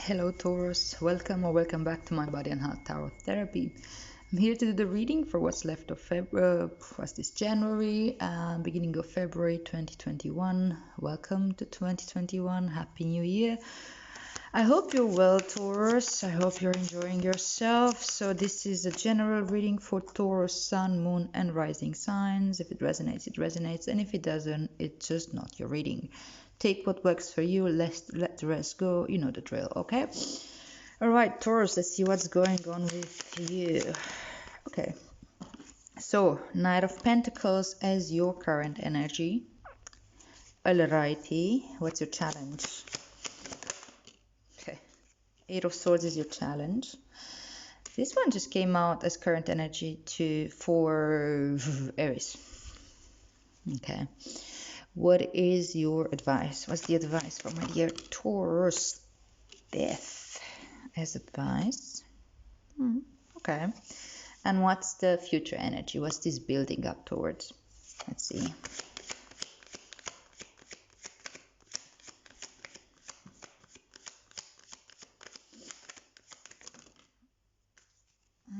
Hello Taurus, welcome or welcome back to my Body and Heart Tarot Therapy. I'm here to do the reading for what's left of February, what's this January, beginning of February 2021. Welcome to 2021, Happy New Year. I hope you're well, Taurus. I hope you're enjoying yourself. So this is a general reading for Taurus, Sun, Moon and Rising signs. If it resonates, it resonates, and if it doesn't, it's just not your reading. Take what works for you, let the rest go. You know the drill, okay? All right, Taurus, let's see what's going on with you. Okay, so Knight of Pentacles as your current energy. Alrighty, what's your challenge? Okay, Eight of Swords is your challenge. This one just came out as current energy for Aries. Okay. What is your advice? What's the advice for my dear Taurus? Death as advice. Okay. And what's the future energy? What's this building up towards? Let's see.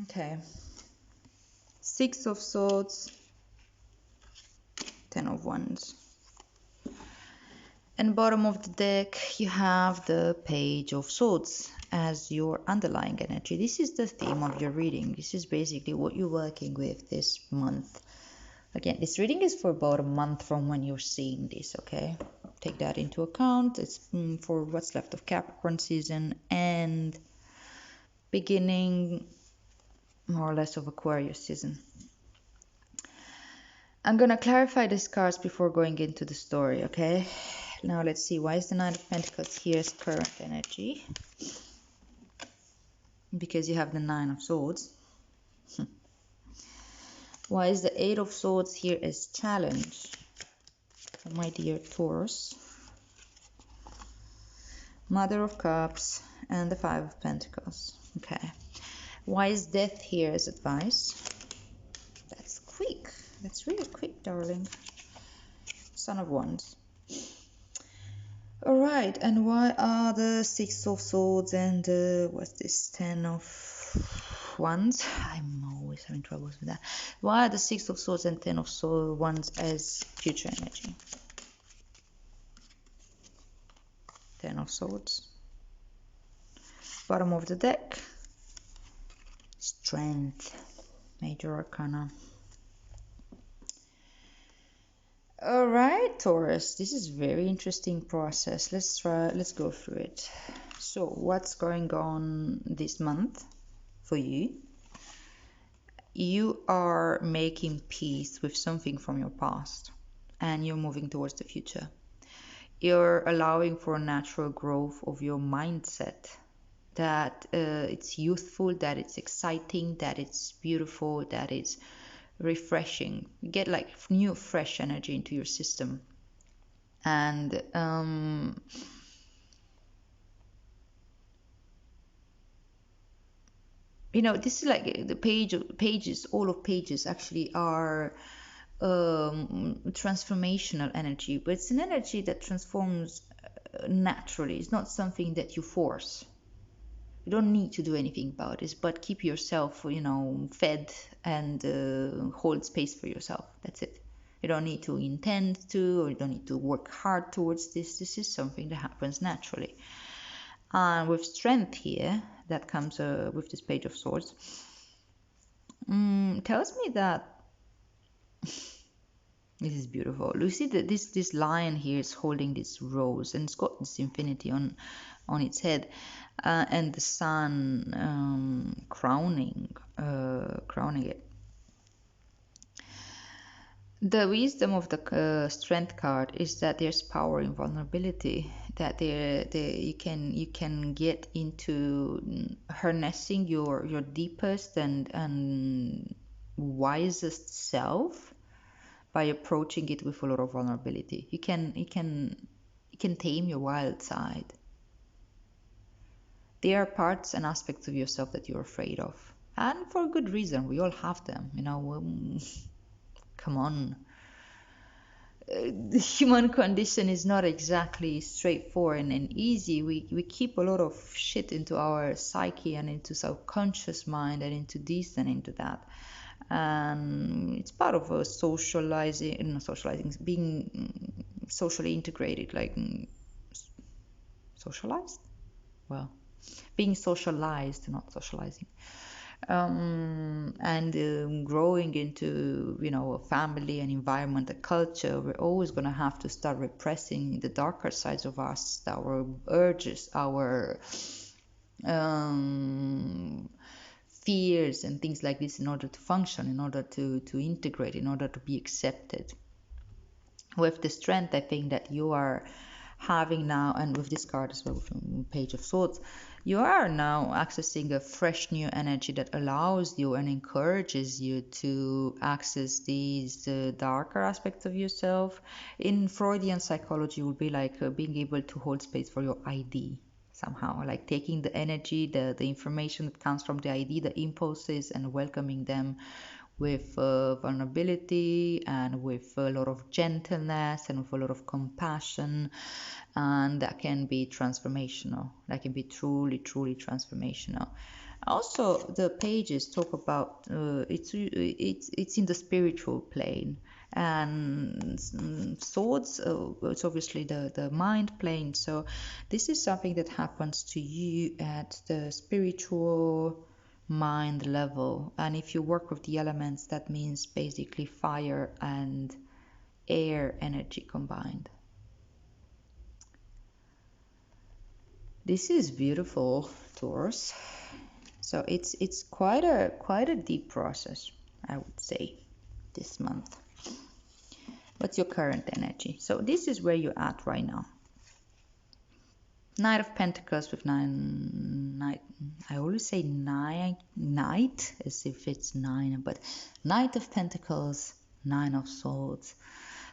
Okay. Six of Swords, Ten of Wands. And bottom of the deck, you have the Page of Swords as your underlying energy. This is the theme of your reading. This is basically what you're working with this month. Again, this reading is for about a month from when you're seeing this, okay? Take that into account. It's for what's left of Capricorn season and beginning more or less of Aquarius season. I'm going to clarify these cards before going into the story, okay? Now let's see, why is the Nine of Pentacles here as current energy? Because you have the Nine of Swords. Why is the Eight of Swords here as challenge? My dear Taurus. Mother of Cups and the Five of Pentacles. Okay. Why is Death here as advice? That's quick. That's really quick, darling. Son of Wands. Alright, and why are the Six of Swords and what's this, Ten of Wands? I'm always having troubles with that. Why are the Six of Swords and Ten of Wands as future energy? Ten of Swords. Bottom of the deck. Strength. Major Arcana. All right, Taurus, this is very interesting process. Let's go through it. So what's going on this month for you? You are making peace with something from your past and you're moving towards the future. You're allowing for a natural growth of your mindset, that it's youthful, that it's exciting, that it's beautiful, that it's refreshing. You get like new fresh energy into your system. And you know, this is like the pages, all of pages actually are transformational energy, but it's an energy that transforms naturally. It's not something that you force. You don't need to do anything about this, but keep yourself, you know, fed and hold space for yourself. That's it. You don't need to intend to, or you don't need to work hard towards this. This is something that happens naturally. And with strength here, that comes with this Page of Swords, tells me that this is beautiful. You see that this lion here is holding this rose, and it's got this infinity on its head, and the sun crowning it. The wisdom of the strength card is that there's power in vulnerability. That you can get into harnessing your deepest and wisest self by approaching it with a lot of vulnerability. You can tame your wild side. There are parts and aspects of yourself that you're afraid of, and for good reason. We all have them, you know. Come on. the human condition is not exactly straightforward and easy. We keep a lot of shit into our psyche and into subconscious mind and into this and into that. And it's part of a socializing, not socializing, being socially integrated, like socialized? Well, being socialized, not socializing. And growing into, a family, an environment, a culture, we're always going to have to start repressing the darker sides of us, our urges, our um, fears and things like this, in order to function, in order to integrate, in order to be accepted. With the strength, I think, that you are having now, and with this card as well, from Page of Swords, you are now accessing a fresh new energy that allows you and encourages you to access these darker aspects of yourself. In Freudian psychology, it would be like being able to hold space for your ID somehow, like taking the energy, the information that comes from the ID, the impulses, and welcoming them with vulnerability and with a lot of gentleness and with a lot of compassion. And that can be transformational. That can be truly, truly transformational. Also, the pages talk about it's in the spiritual plane, and swords. It's obviously the mind plane. So this is something that happens to you at the spiritual mind level. And if you work with the elements, that means basically fire and air energy combined. This is beautiful, Taurus. So it's quite a deep process, I would say, this month. What's your current energy? So this is where you're at right now. Knight of Pentacles with nine. I always say knight as if it's nine, but Knight of Pentacles, Nine of Swords.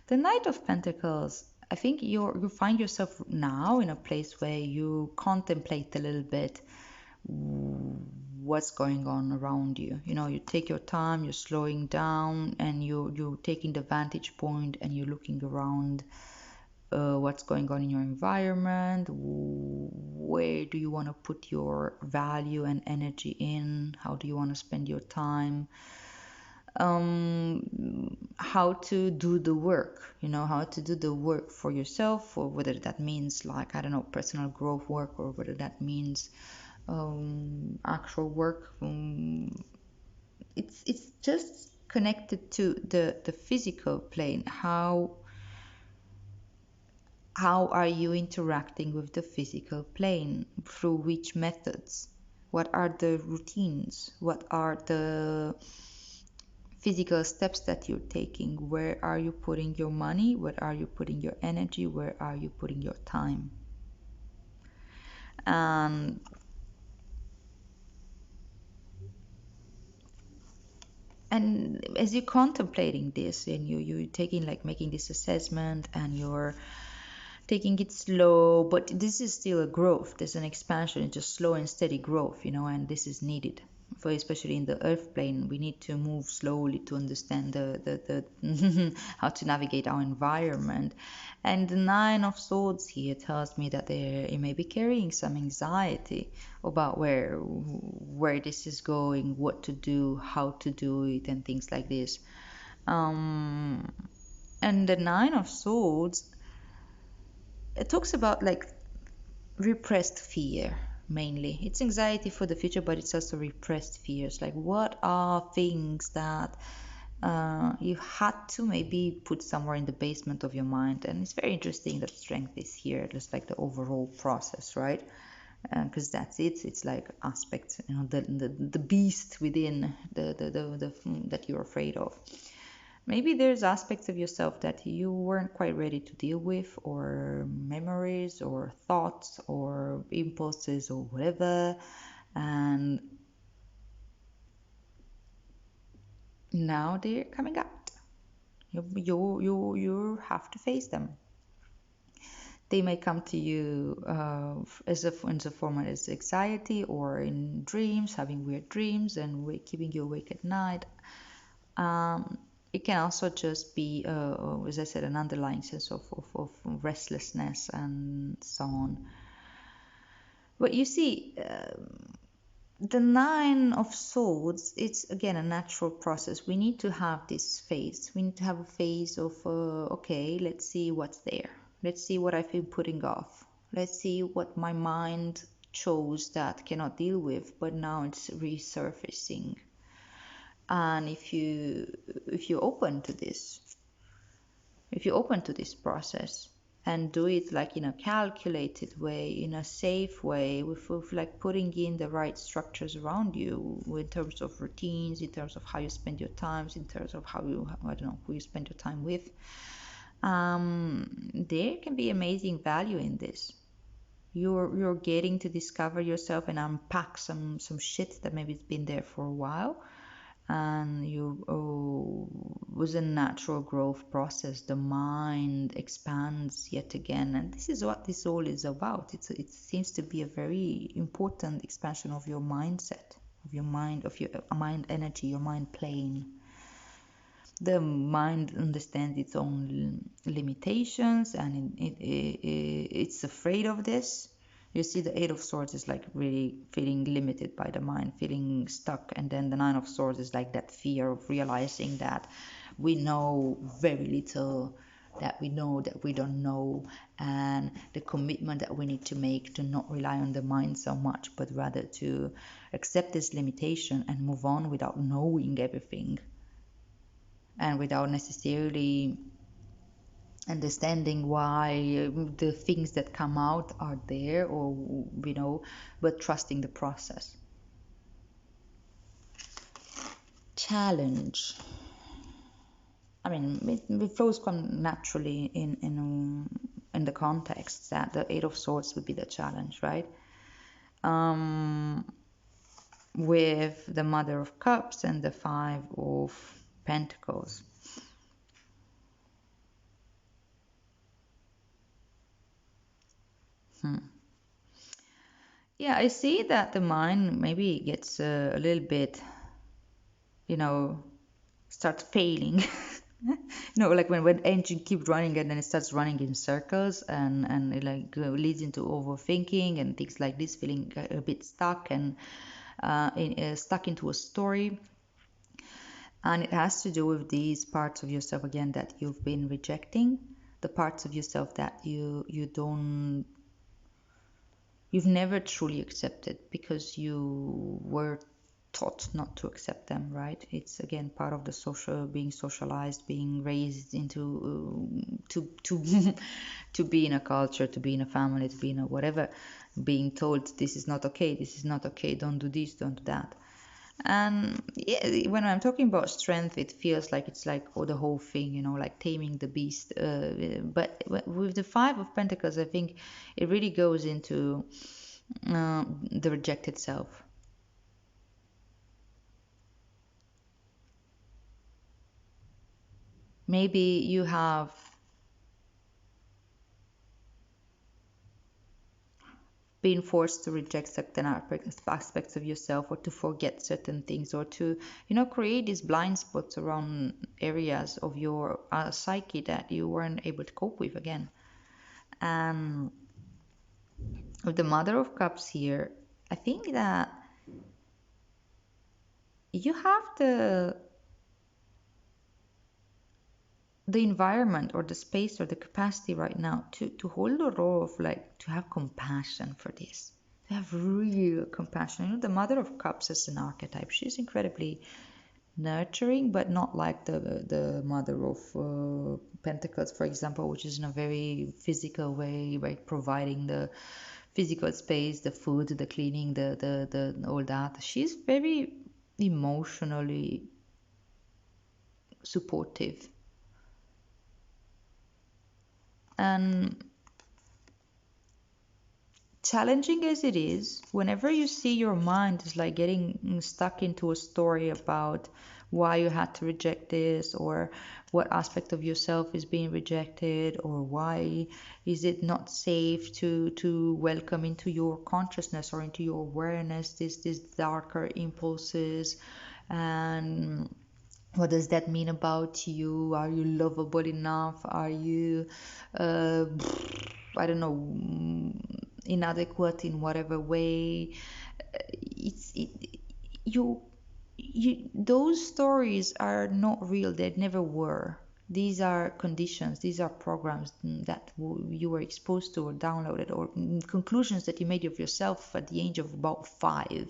The Knight of Pentacles, I think you find yourself now in a place where you contemplate a little bit what's going on around you. You take your time, you're slowing down, and you're taking the vantage point, and you're looking around what's going on in your environment, where do you want to put your value and energy in, how do you want to spend your time, how to do the work, how to do the work for yourself, or whether that means, like, I don't know, personal growth work, or whether that means actual work. It's just connected to the physical plane. How are you interacting with the physical plane? Through which methods? What are the routines? What are the physical steps that you're taking? Where are you putting your money? Where are you putting your energy? Where are you putting your time? And as you're contemplating this, and you're taking, like, making this assessment, and you're taking it slow, but this is still a growth. There's an expansion. It's just slow and steady growth, and this is needed. For especially in the earth plane, we need to move slowly to understand the how to navigate our environment. And the Nine of Swords here tells me that you may be carrying some anxiety about where this is going, what to do, how to do it, and things like this. And the Nine of Swords, it talks about, like, repressed fear. Mainly it's anxiety for the future, but it's also repressed fears. Like, what are things that you had to maybe put somewhere in the basement of your mind? And it's very interesting that strength is here, just like the overall process, right? Because that's it. It's like aspects, the beast within the that you're afraid of. Maybe there's aspects of yourself that you weren't quite ready to deal with, or memories, or thoughts, or impulses, or whatever. And now they're coming out. You have to face them. They may come to you as in the form as anxiety, or in dreams, having weird dreams and keeping you awake at night. it can also just be, as I said, an underlying sense of restlessness and so on. But you see, the Nine of Swords, it's again a natural process. We need to have this phase. We need to have a phase of, okay, let's see what's there. Let's see what I've been putting off. Let's see what my mind chose that cannot deal with, but now it's resurfacing. And if you're open to this, if you're open to this process and do it like in a calculated way, in a safe way, with like putting in the right structures around you in terms of routines, in terms of how you spend your times, in terms of how you, I don't know, who you spend your time with, there can be amazing value in this. You're getting to discover yourself and unpack some shit that maybe it's been there for a while, and was a natural growth process. The mind expands yet again, and this is what this all is about. It seems to be a very important expansion of your mindset, of your mind energy, your mind plane. The mind understands its own limitations, and it's afraid of this. You see, the Eight of Swords is like really feeling limited by the mind, feeling stuck, and then the Nine of Swords is like that fear of realizing that we know very little, that we know that we don't know, and the commitment that we need to make to not rely on the mind so much, but rather to accept this limitation and move on without knowing everything, and without necessarily understanding why the things that come out are there, or but trusting the process. Challenge, I mean, it flows come naturally in the context that the Eight of Swords would be the challenge, right? With the Mother of Cups and the Five of Pentacles. Yeah, I see that the mind maybe gets a little bit, starts failing. Like when engine keeps running and then it starts running in circles, and it like leads into overthinking and things like this, feeling a bit stuck and stuck into a story. And it has to do with these parts of yourself again that you've been rejecting, the parts of yourself that you've never truly accepted because you were taught not to accept them, right? It's again part of the social, being socialized, being raised into to to be in a culture, to be in a family, to be in a whatever, being told this is not okay, this is not okay, don't do this, don't do that. And yeah, when I'm talking about strength, it feels like it's like the whole thing, like taming the beast. But with the Five of Pentacles, I think it really goes into the rejected self. Maybe you have been forced to reject certain aspects of yourself, or to forget certain things, or to create these blind spots around areas of your psyche that you weren't able to cope with again. And with the Mother of Cups here, I think that you have the environment or the space or the capacity right now to hold the role of, like, to have compassion for this, to have real compassion. The Mother of Cups as an archetype, she's incredibly nurturing, but not like the Mother of Pentacles, for example, which is in a very physical way, like providing the physical space, the food, the cleaning, the all that. She's very emotionally supportive. And challenging as it is, whenever you see your mind is like getting stuck into a story about why you had to reject this, or what aspect of yourself is being rejected, or why is it not safe to welcome into your consciousness or into your awareness these darker impulses, and What does that mean about you? Are you lovable enough? Are you, uh, I don't know, inadequate in whatever way? It's it, you those stories are not real. They never were. These are conditions. These are programs that you were exposed to or downloaded, or conclusions that you made of yourself at the age of about 5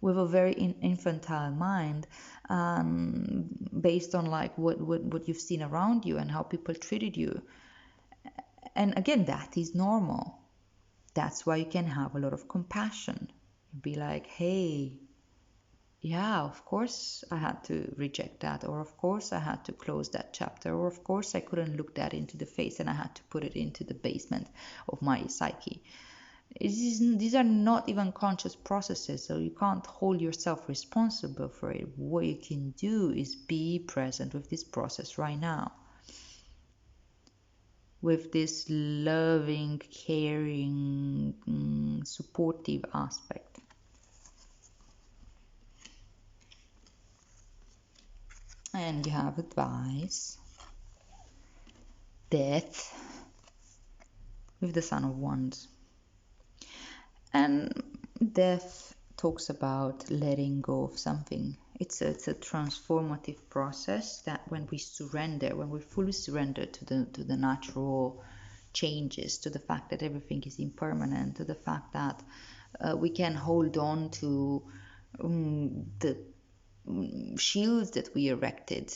with a very infantile mind, based on like what you've seen around you and how people treated you. And again, that is normal. That's why you can have a lot of compassion. Be like, hey, yeah, of course I had to reject that, or of course I had to close that chapter, or of course I couldn't look that into the face and I had to put it into the basement of my psyche. These are not even conscious processes, so you can't hold yourself responsible for it. What you can do is be present with this process right now, with this loving, caring, supportive aspect. And you have advice, death, with the Son of Wands. And death talks about letting go of something. It's a transformative process that when we surrender, when we fully surrender to the natural changes, to the fact that everything is impermanent, to the fact that we can hold on to the shields that we erected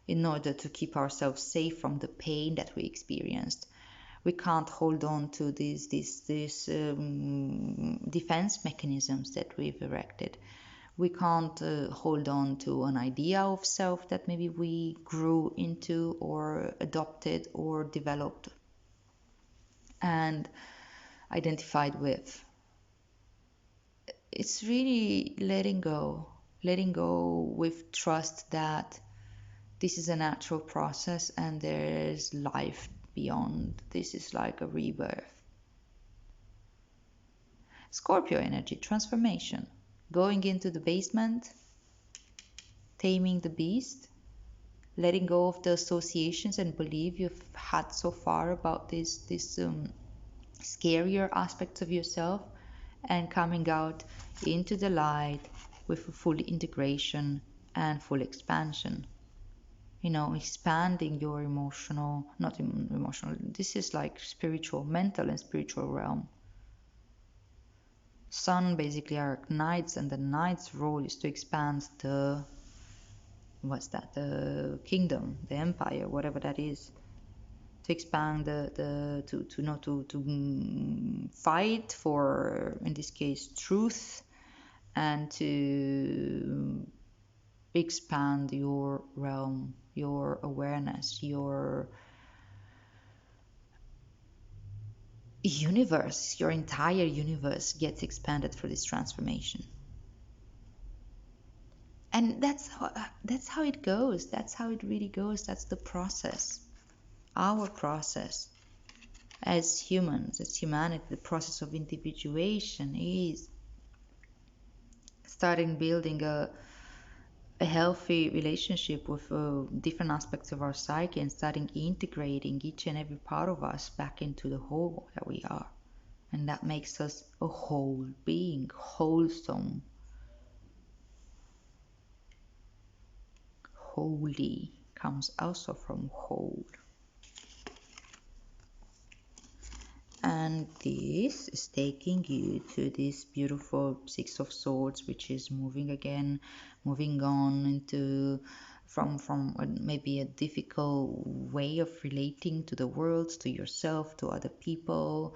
in order to keep ourselves safe from the pain that we experienced. We can't hold on to these defense mechanisms that we've erected. We can't hold on to an idea of self that maybe we grew into or adopted or developed and identified with. It's really letting go with trust that this is a natural process and there's life beyond. This is like a rebirth. Scorpio energy, transformation. Going into the basement, taming the beast, letting go of the associations and belief you've had so far about these scarier aspects of yourself, and coming out into the light with full integration and full expansion. Expanding your emotional, not emotional, this is like spiritual, mental and spiritual realm. Sun basically are knights, and the knight's role is to expand the kingdom, the empire, whatever that is, to expand to fight for, in this case, truth, and to expand your realm, your awareness, your universe. Your entire universe gets expanded through this transformation. And that's how it goes. That's how it really goes. That's the process. Our process as humans, as humanity, the process of individuation is starting building a healthy relationship with different aspects of our psyche, and starting integrating each and every part of us back into the whole that we are. And that makes us a whole being, wholesome, holy, comes also from whole. And this is taking you to this beautiful Six of Swords, which is moving on into from maybe a difficult way of relating to the world, to yourself, to other people,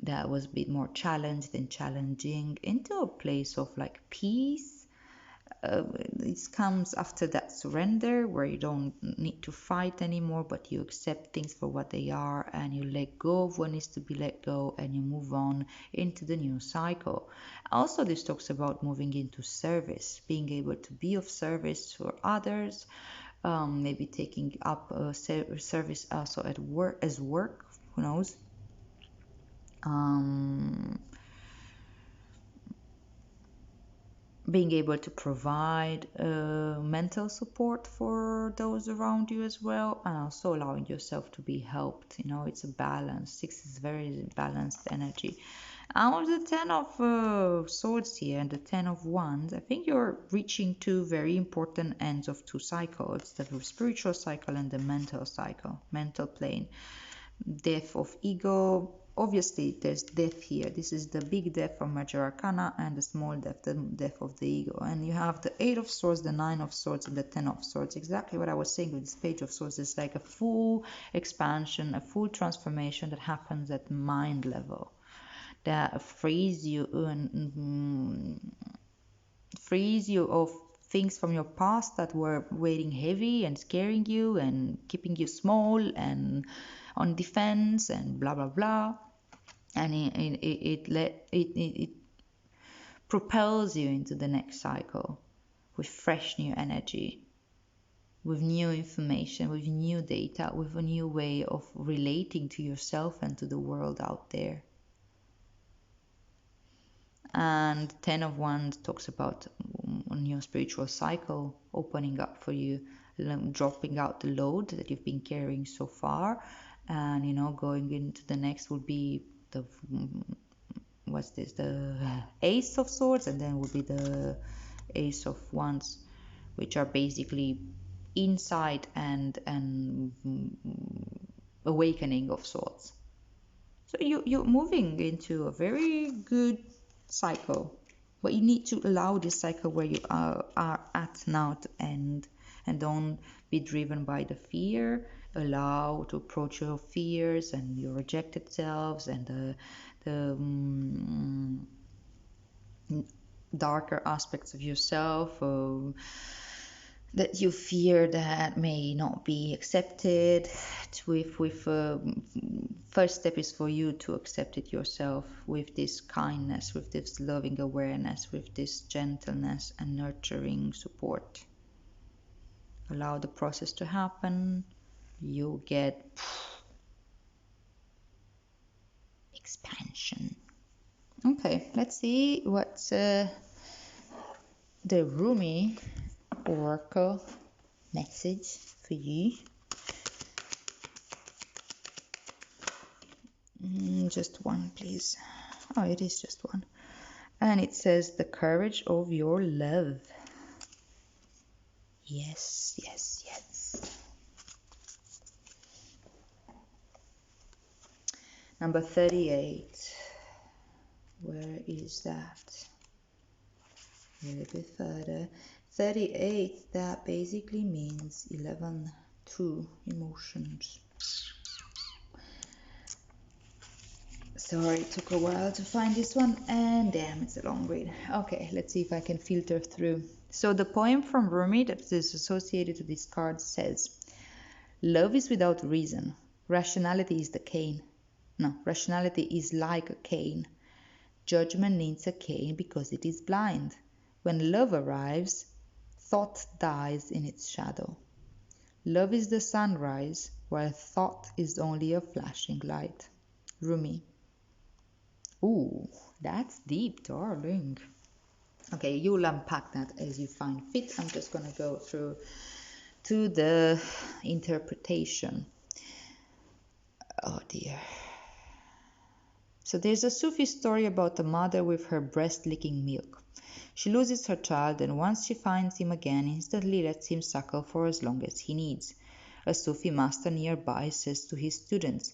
that was a bit more challenged and challenging, into a place of like peace. It comes after that surrender where you don't need to fight anymore, but you accept things for what they are, and you let go of what needs to be let go, and you move on into the new cycle. Also, this talks about moving into service, being able to be of service for others, maybe taking up a service also at work, as work, who knows. being able to provide mental support for those around you as well, and also allowing yourself to be helped. It's a balance. Six is very balanced energy. Out of the 10 of swords here and the 10 of wands, I think you're reaching two very important ends of two cycles, the spiritual cycle and the mental cycle, mental plane. Death of ego. Obviously, there's death here. This is the big death from Major Arcana and the small death, the death of the ego. And you have the 8 of Swords, the 9 of Swords, and the 10 of Swords. Exactly what I was saying with this Page of Swords. It's like a full expansion, a full transformation that happens at mind level. That frees you of things from your past that were weighing heavy and scaring you and keeping you small and on defense and blah blah blah, and it propels you into the next cycle with fresh new energy, with new information, with new data, with a new way of relating to yourself and to the world out there. And 10 of Wands talks about a new spiritual cycle opening up for you, dropping out the load that you've been carrying so far, and going into the next would be the Ace of Swords, and then would be the Ace of Wands, which are basically insight and awakening of sorts. So you're moving into a very good cycle, but you need to allow this cycle where you are at now to end, and don't be driven by the fear. Allow to approach your fears and your rejected selves and the darker aspects of yourself that you fear that may not be accepted. First step is for you to accept it yourself with this kindness, with this loving awareness, with this gentleness and nurturing support. Allow the process to happen. You'll get expansion. Okay, let's see what's the Rumi Oracle message for you. Just one, please. Oh, it is just one. And it says, the courage of your love. Yes, yes, yes. Number 38. Where is that? A little bit further. 38, that basically means 11, 2 emotions. Sorry, it took a while to find this one, and damn, it's a long read. Okay, let's see if I can filter through. So the poem from Rumi that is associated to this card says, love is without reason. Rationality is the cane. No, rationality is like a cane. Judgment needs a cane because it is blind. When love arrives, thought dies in its shadow. Love is the sunrise, while thought is only a flashing light. Rumi. Ooh, that's deep, darling. Okay, you'll unpack that as you find fit. I'm just going to go through to the interpretation. Oh dear. So there's a Sufi story about a mother with her breast licking milk. She loses her child, and once she finds him again, instantly lets him suckle for as long as he needs. A Sufi master nearby says to his students,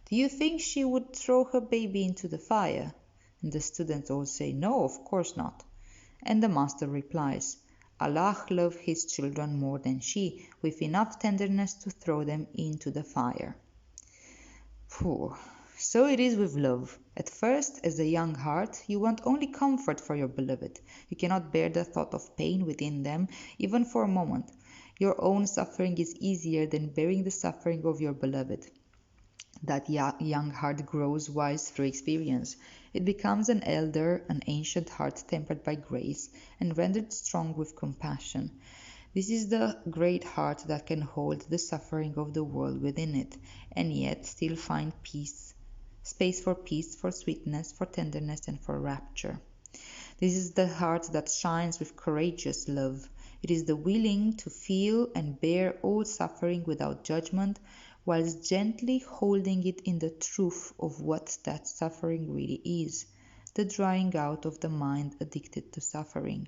do you think she would throw her baby into the fire? And the students all say, no, of course not. And the master replies, Allah loved his children more than she, with enough tenderness to throw them into the fire. Phew. So it is with love. At first, as a young heart, you want only comfort for your beloved. You cannot bear the thought of pain within them, even for a moment. Your own suffering is easier than bearing the suffering of your beloved. That young heart grows wise through experience. It becomes an elder, an ancient heart tempered by grace and rendered strong with compassion. This is the great heart that can hold the suffering of the world within it, and yet still find peace, space for peace, for sweetness, for tenderness, and for rapture. This is the heart that shines with courageous love. It is the willing to feel and bear all suffering without judgment, whilst gently holding it in the truth of what that suffering really is, the drying out of the mind addicted to suffering.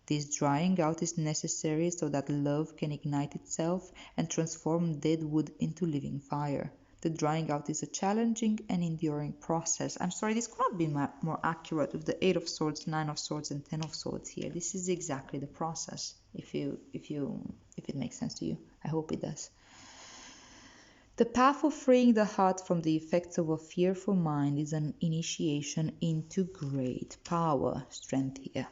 This drying out is necessary so that love can ignite itself and transform dead wood into living fire. The drying out is a challenging and enduring process. I'm sorry, this could not be more accurate with the 8 of Swords, 9 of Swords, and 10 of Swords here. This is exactly the process, if it makes sense to you. I hope it does. The path of freeing the heart from the effects of a fearful mind is an initiation into great power, strength here.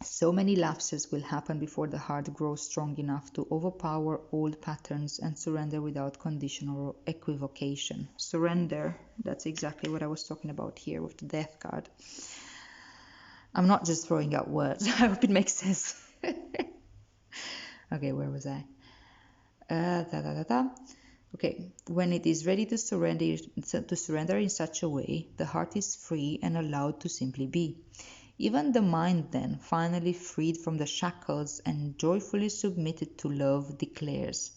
So many lapses will happen before the heart grows strong enough to overpower old patterns and surrender without condition or equivocation. Surrender, that's exactly what I was talking about here with the Death card. I'm not just throwing out words. I hope it makes sense. Okay, where was I? Okay, when it is ready to surrender in such a way, the heart is free and allowed to simply be. Even the mind then, finally freed from the shackles and joyfully submitted to love, declares,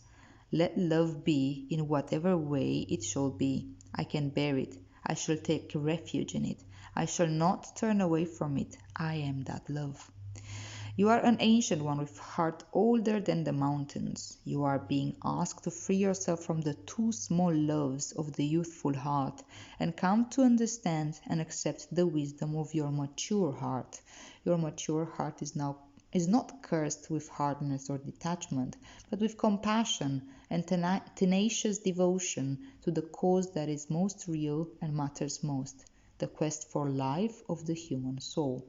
"Let love be in whatever way it shall be. I can bear it. I shall take refuge in it. I shall not turn away from it. I am that love." You are an ancient one with heart older than the mountains. You are being asked to free yourself from the too small loves of the youthful heart and come to understand and accept the wisdom of your mature heart. Your mature heart is not cursed with hardness or detachment, but with compassion and tenacious devotion to the cause that is most real and matters most, the quest for life of the human soul.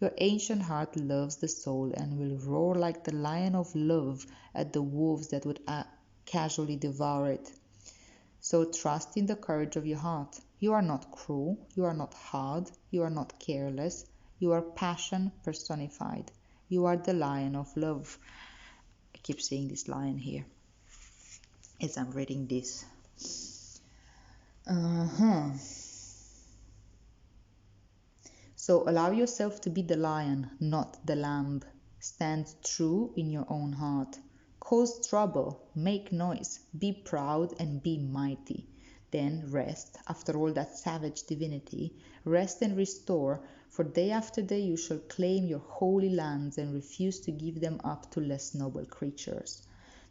Your ancient heart loves the soul and will roar like the lion of love at the wolves that would casually devour it. So trust in the courage of your heart. You are not cruel, you are not hard, you are not careless, you are passion personified. You are the lion of love. I keep saying this lion here as I'm reading this. So allow yourself to be the lion, not the lamb. Stand true in your own heart. Cause trouble, make noise, be proud and be mighty. Then rest, after all that savage divinity, rest and restore, for day after day you shall claim your holy lands and refuse to give them up to less noble creatures.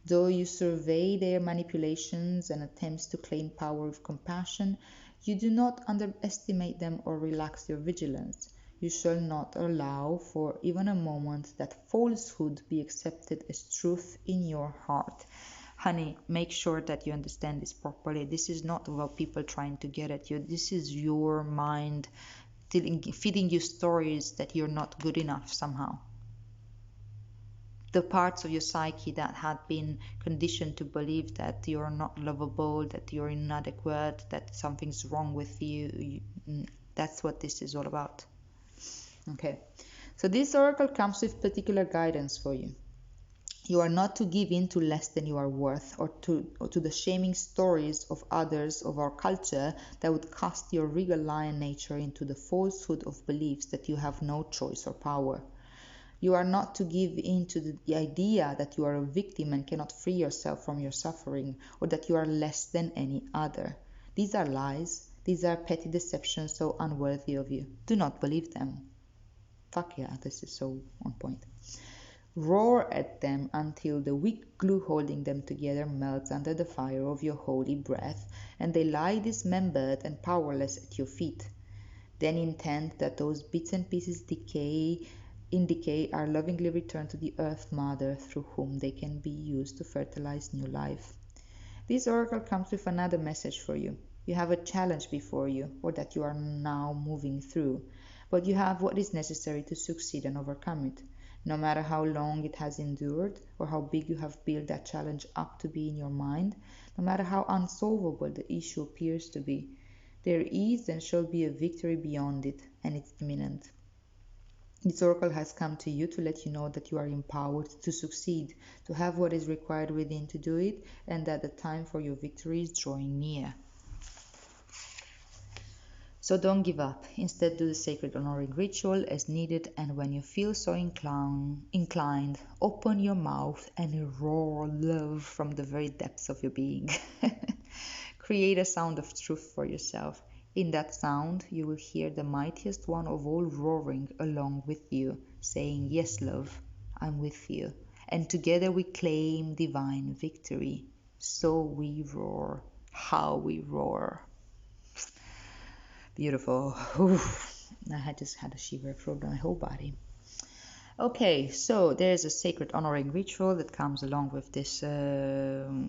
Though you survey their manipulations and attempts to claim power with compassion, you do not underestimate them or relax your vigilance. You shall not allow for even a moment that falsehood be accepted as truth in your heart. Honey, make sure that you understand this properly. This is not about people trying to get at you. This is your mind feeding you stories that you're not good enough somehow. The parts of your psyche that had been conditioned to believe that you're not lovable, that you're inadequate, that something's wrong with you, that's what this is all about. Okay, so this oracle comes with particular guidance for you. You are not to give in to less than you are worth, or to the shaming stories of others of our culture that would cast your regal lion nature into the falsehood of beliefs that you have no choice or power. You are not to give in to the idea that you are a victim and cannot free yourself from your suffering, or that you are less than any other. These are lies. These are petty deceptions so unworthy of you. Do not believe them. Fuck yeah, this is so on point. Roar at them until the weak glue holding them together melts under the fire of your holy breath, and they lie dismembered and powerless at your feet. Then intend that those bits and pieces in decay are lovingly returned to the Earth Mother, through whom they can be used to fertilize new life. This oracle comes with another message for you. You have a challenge before you, or that you are now moving through, but you have what is necessary to succeed and overcome it. No matter how long it has endured, or how big you have built that challenge up to be in your mind, no matter how unsolvable the issue appears to be, there is and shall be a victory beyond it, and it's imminent. This oracle has come to you to let you know that you are empowered to succeed, to have what is required within to do it, and that the time for your victory is drawing near. So don't give up. Instead, do the sacred honoring ritual as needed, and when you feel so inclined, open your mouth and roar love from the very depths of your being. Create a sound of truth for yourself. In that sound, you will hear the mightiest one of all roaring along with you, saying, "Yes, love, I'm with you." And together we claim divine victory. So we roar. How we roar. Beautiful. Oof. I just had a shiver through my whole body. Okay, so there's a sacred honoring ritual that comes along with this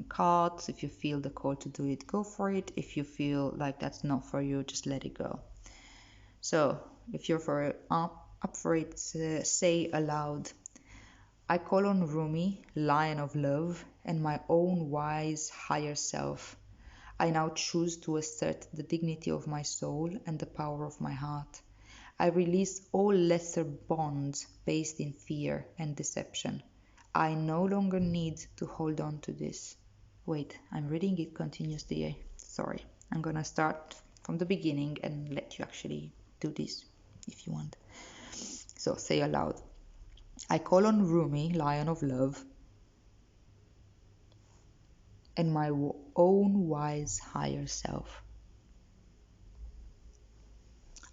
card. If you feel the call to do it, go for it. If you feel like that's not for you, just let it go. So if you're up for it, say aloud, "I call on Rumi, Lion of Love, and my own wise higher self. I now choose to assert the dignity of my soul and the power of my heart. I release all lesser bonds based in fear and deception. I no longer need to hold on to this." Wait, I'm reading it continuously. Sorry. I'm gonna start from the beginning and let you actually do this if you want. So say aloud, "I call on Rumi, Lion of Love, and my own wise higher self.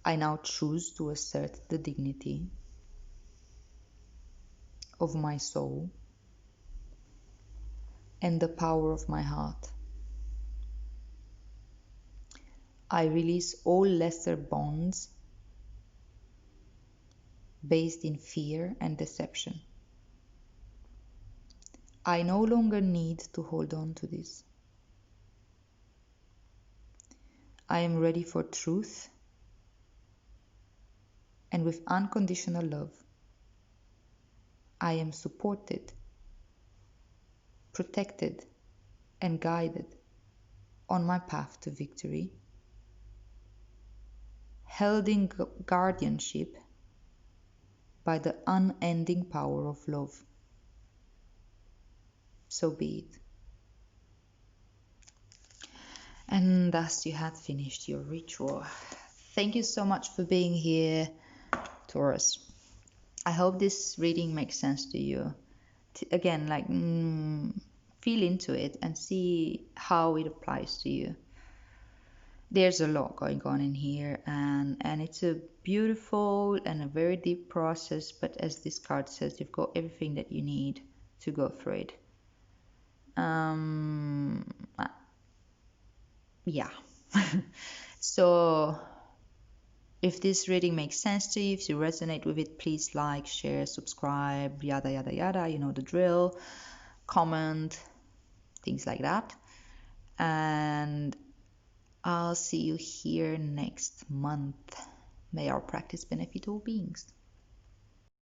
I now choose to assert the dignity of my soul and the power of my heart. I release all lesser bonds based in fear and deception. I no longer need to hold on to this. I am ready for truth and with unconditional love. I am supported, protected, and guided on my path to victory, held in guardianship by the unending power of love. So be it." And thus you had finished your ritual. Thank you so much for being here, Taurus. I hope this reading makes sense to you. Again, like feel into it and see how it applies to you. There's a lot going on in here, and it's a beautiful and a very deep process, but as this card says, you've got everything that you need to go through it. Yeah. So if this reading makes sense to you, if you resonate with it, please like, share, subscribe, yada yada yada, you know the drill, comment, things like that. And I'll see you here next month. May our practice benefit all beings.